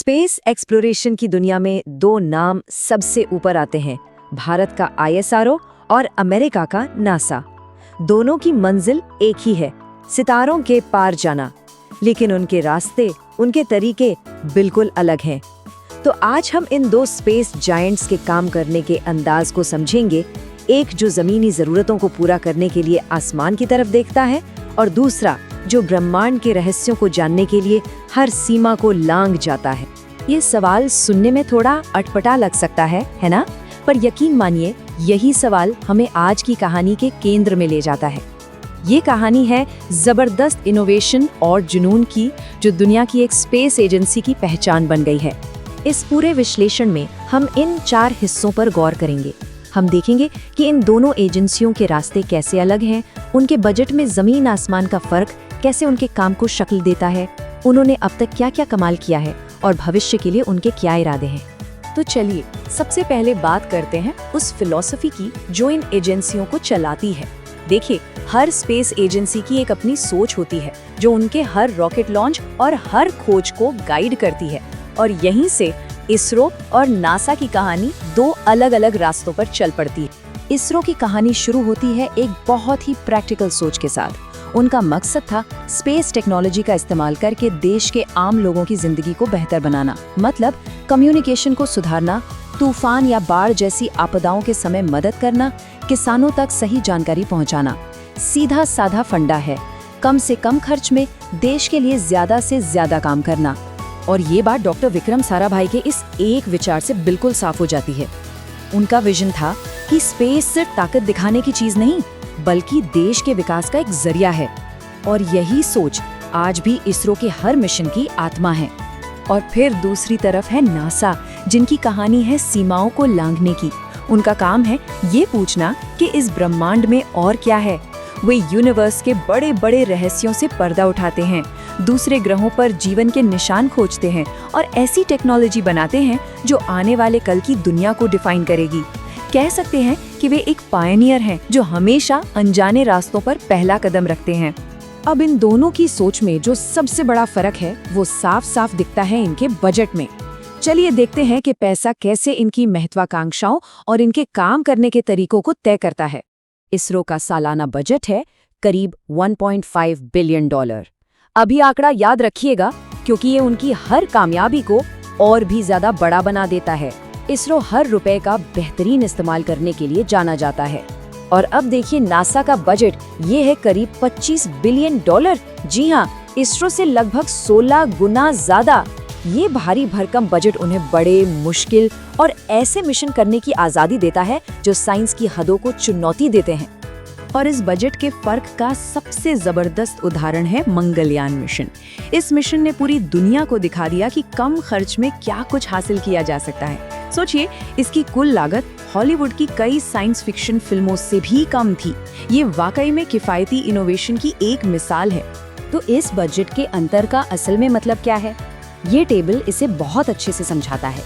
Space exploration की दुनिया में दो नाम सबसे ऊपर आते हैं, भारत का ISRO और अमेरिका का नासा। दोनों की मंजिल एक ही है, सितारों के पार जाना, लेकिन उनके रास्ते, उनके तरीके बिल्कुल अलग हैं। तो आज हम इन दो स्पेस जायंट्स के काम करने के अंदाज को समझेंगे, एक जो जमीनी जरूरतों को पूरा करने के लिए आसमान की तरफ देखता है और दूसरा जो ब्रह्मांड के रहस्यों को जानने के लिए हर सीमा को लांघ जाता है। ये सवाल सुनने में थोड़ा अटपटा लग सकता है ना? पर यकीन मानिए, यही सवाल हमें आज की कहानी के केंद्र में ले जाता है। ये कहानी है जबरदस्त इनोवेशन और जुनून की, जो दुनिया की एक स्पेस एजेंसी की पहचान बन गई है। इस पूरे विश्लेषण में हम इन 4 हिस्सों पर गौर करेंगे। हम देखेंगे कि इन दोनों एजेंसियों के रास्ते कैसे अलग हैं, उनके बजट में जमीन आसमान का फर्क कैसे उनके काम को शक्ल देता है, उन्होंने अब तक क्या क्या कमाल किया है और भविष्य के लिए उनके क्या इरादे हैं। तो चलिए सबसे पहले बात करते हैं उस फिलॉसफी की जो इन एजेंसियों को चलाती है। देखिए, हर स्पेस एजेंसी की एक अपनी सोच होती है जो उनके हर रॉकेट लॉन्च और हर खोज को गाइड करती है, और यहीं से इसरो और नासा की कहानी दो अलग अलग रास्तों पर चल पड़ती है। इसरो की कहानी शुरू होती है एक बहुत ही प्रैक्टिकल सोच के साथ। उनका मकसद था स्पेस टेक्नोलॉजी का इस्तेमाल करके देश के आम लोगों की जिंदगी को बेहतर बनाना, मतलब कम्युनिकेशन को सुधारना, तूफान या बाढ़ जैसी आपदाओं के समय मदद करना, किसानों तक सही जानकारी पहुंचाना। सीधा साधा फंडा है, कम से कम खर्च में देश के लिए ज्यादा से ज्यादा काम करना। और ये बात डॉक्टर विक्रम साराभाई के इस एक विचार से बिल्कुल साफ हो जाती है। उनका विजन था कि स्पेस सिर्फ ताकत दिखाने की चीज नहीं, बल्कि देश के विकास का एक जरिया है। और यही सोच आज भी इसरो के हर मिशन की आत्मा है। और फिर दूसरी तरफ है नासा, जिनकी कहानी है सीमाओं को लांघने की। उनका काम है ये पूछना कि इस ब्रह्मांड में और क्या है। वे यूनिवर्स के बड़े बड़े रहस्यों से पर्दा उठाते हैं, दूसरे ग्रहों पर जीवन के निशान खोजते हैं और ऐसी टेक्नोलॉजी बनाते हैं जो आने वाले कल की दुनिया को डिफाइन करेगी। कह सकते हैं कि वे एक पायनियर हैं जो हमेशा अनजाने रास्तों पर पहला कदम रखते हैं। अब इन दोनों की सोच में जो सबसे बड़ा फर्क है वो साफ साफ दिखता है इनके बजट में। चलिए देखते हैं कि पैसा कैसे इनकी महत्वाकांक्षाओं और इनके काम करने के तरीकों को तय करता है। इसरो का सालाना बजट है करीब $1.5 बिलियन। अभी आंकड़ा याद रखिएगा, क्योंकि ये उनकी हर कामयाबी को और भी ज्यादा बड़ा बना देता है। इसरो हर रुपए का बेहतरीन इस्तेमाल करने के लिए जाना जाता है। और अब देखिए नासा का बजट, ये है करीब $25 बिलियन। जी हाँ, इसरो से लगभग 16 गुना ज्यादा। ये भारी भरकम बजट उन्हें बड़े, मुश्किल और ऐसे मिशन करने की आजादी देता है जो साइंस की हदों को चुनौती देते हैं। और इस बजट के फर्क का सबसे जबरदस्त उदाहरण है मंगलयान मिशन। इस मिशन ने पूरी दुनिया को दिखा दिया कि कम खर्च में क्या कुछ हासिल किया जा सकता है। सोचिए, इसकी कुल लागत हॉलीवुड की कई साइंस फिक्शन फिल्मों से भी कम थी। ये वाकई में किफायती इनोवेशन की एक मिसाल है। तो इस बजट के अंतर का असल में मतलब क्या है? ये टेबल इसे बहुत अच्छे से समझाता है।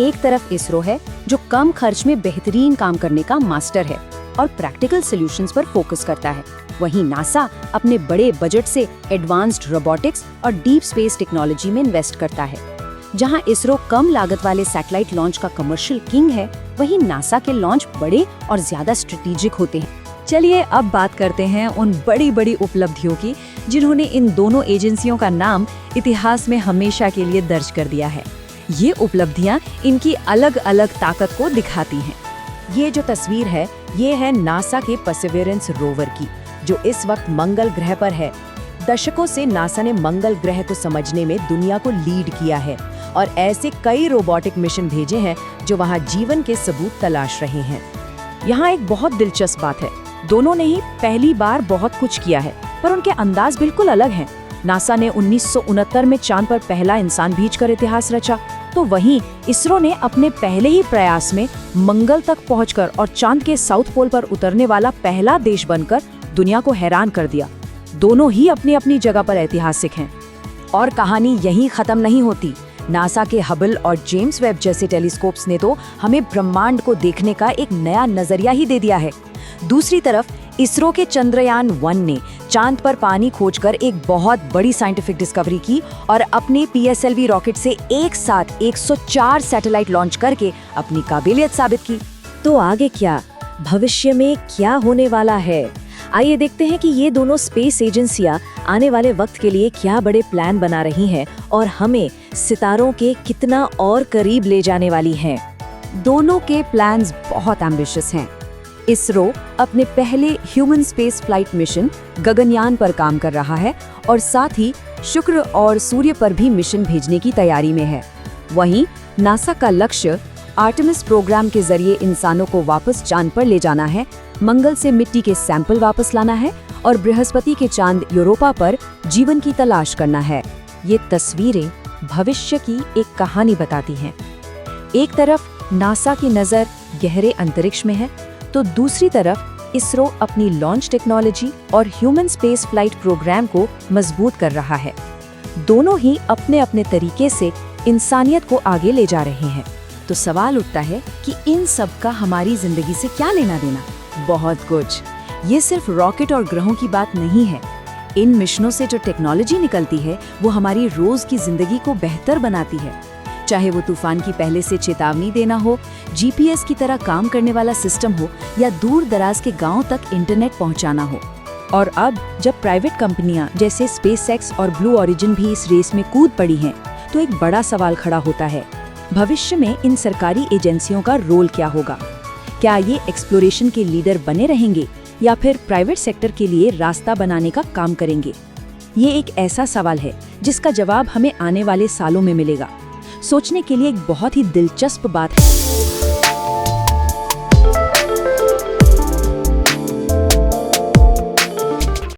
एक तरफ इसरो है जो कम खर्च में बेहतरीन काम करने का मास्टर है और प्रैक्टिकल सॉल्यूशंस पर फोकस करता है। वहीं नासा अपने बड़े बजट से एडवांस्ड रोबोटिक्स और डीप स्पेस टेक्नोलॉजी में इन्वेस्ट करता है। जहां इसरो कम लागत वाले सैटेलाइट लॉन्च का कमर्शियल किंग है, वहीं नासा के लॉन्च बड़े और ज्यादा स्ट्रेटेजिक होते हैं। चलिए अब बात करते हैं उन बड़ी बड़ी उपलब्धियों की जिन्होंने इन दोनों एजेंसियों का नाम इतिहास में हमेशा के लिए दर्ज कर दिया है। ये उपलब्धियां इनकी अलग अलग ताकत को दिखाती हैं। ये जो तस्वीर है, ये है नासा के परसिवियरेंस रोवर की, जो इस वक्त मंगल ग्रह पर है। दशकों से नासा ने मंगल ग्रह को समझने में दुनिया को लीड किया है और ऐसे कई रोबोटिक मिशन भेजे हैं जो वहां जीवन के सबूत तलाश रहे हैं। यहाँ एक बहुत दिलचस्प बात है, दोनों ने ही पहली बार बहुत कुछ किया है, पर उनके अंदाज बिल्कुल अलग हैं। नासा ने 1969 में चांद पर पहला इंसान भेजकर इतिहास रचा, तो वहीं इसरो ने अपने पहले ही प्रयास में मंगल तक पहुंचकर और चांद के साउथ पोल पर उतरने वाला पहला देश बनकर दुनिया को हैरान कर दिया। दोनों ही अपनी अपनी जगह पर ऐतिहासिक हैं। और कहानी यहीं खत्म नहीं होती। नासा के हबल और जेम्स वेब जैसे टेलीस्कोप्स ने तो हमें ब्रह्मांड को देखने का एक नया नजरिया ही दे दिया है। दूसरी तरफ इसरो के चंद्रयान 1 ने चांद पर पानी खोजकर एक बहुत बड़ी साइंटिफिक डिस्कवरी की और अपने PSLV रॉकेट से एक साथ 104 सैटेलाइट लॉन्च करके अपनी काबिलियत साबित की। तो आगे क्या, भविष्य में क्या होने वाला है? आइए देखते हैं कि ये दोनों स्पेस एजेंसियां आने वाले वक्त के लिए क्या बड़े प्लान बना रही हैं और हमें सितारों के कितना और करीब ले जाने वाली हैं। दोनों के प्लान्स बहुत एम्बिशियस हैं। इसरो अपने पहले human space flight mission Gaganyaan पर काम कर रहा है और साथ ही शुक्र और सूर्य पर भी मिशन भेजने की तैयारी में है। वहीं नासा का लक्ष्य आर्टेमिस प्रोग्राम के जरिए इंसानों को वापस चांद पर ले जाना है, मंगल से मिट्टी के सैंपल वापस लाना है और बृहस्पति के चांद यूरोपा पर जीवन की तलाश करना है। ये तस्वीरें भविष्य की एक कहानी बताती हैं। एक तरफ नासा की नज़र गहरे अंतरिक्ष में है, तो दूसरी तरफ इसरो अपनी लॉन्च टेक्नोलॉजी और ह्यूमन स्पेस फ्लाइट प्रोग्राम को मजबूत कर रहा है। दोनों ही अपने अपने तरीके से इंसानियत को आगे ले जा रहे हैं। तो सवाल उठता है कि इन सब का हमारी जिंदगी से क्या लेना देना? बहुत कुछ। ये सिर्फ रॉकेट और ग्रहों की बात नहीं है। इन मिशनों से जो टेक्नोलॉजी निकलती है वो हमारी रोज की जिंदगी को बेहतर बनाती है। चाहे वो तूफान की पहले से चेतावनी देना हो, GPS की तरह काम करने वाला सिस्टम हो या दूर दराज के गांव तक इंटरनेट पहुंचाना हो। और अब जब प्राइवेट कंपनियां जैसे SpaceX और ब्लू ओरिजिन भी इस रेस में कूद पड़ी हैं, तो एक बड़ा सवाल खड़ा होता है, भविष्य में इन सरकारी एजेंसियों का रोल क्या होगा? क्या ये एक्सप्लोरेशन के लीडर बने रहेंगे या फिर प्राइवेट सेक्टर के लिए रास्ता बनाने का काम करेंगे? ये एक ऐसा सवाल है जिसका जवाब हमें आने वाले सालों में मिलेगा। सोचने के लिए एक बहुत ही दिलचस्प बात है।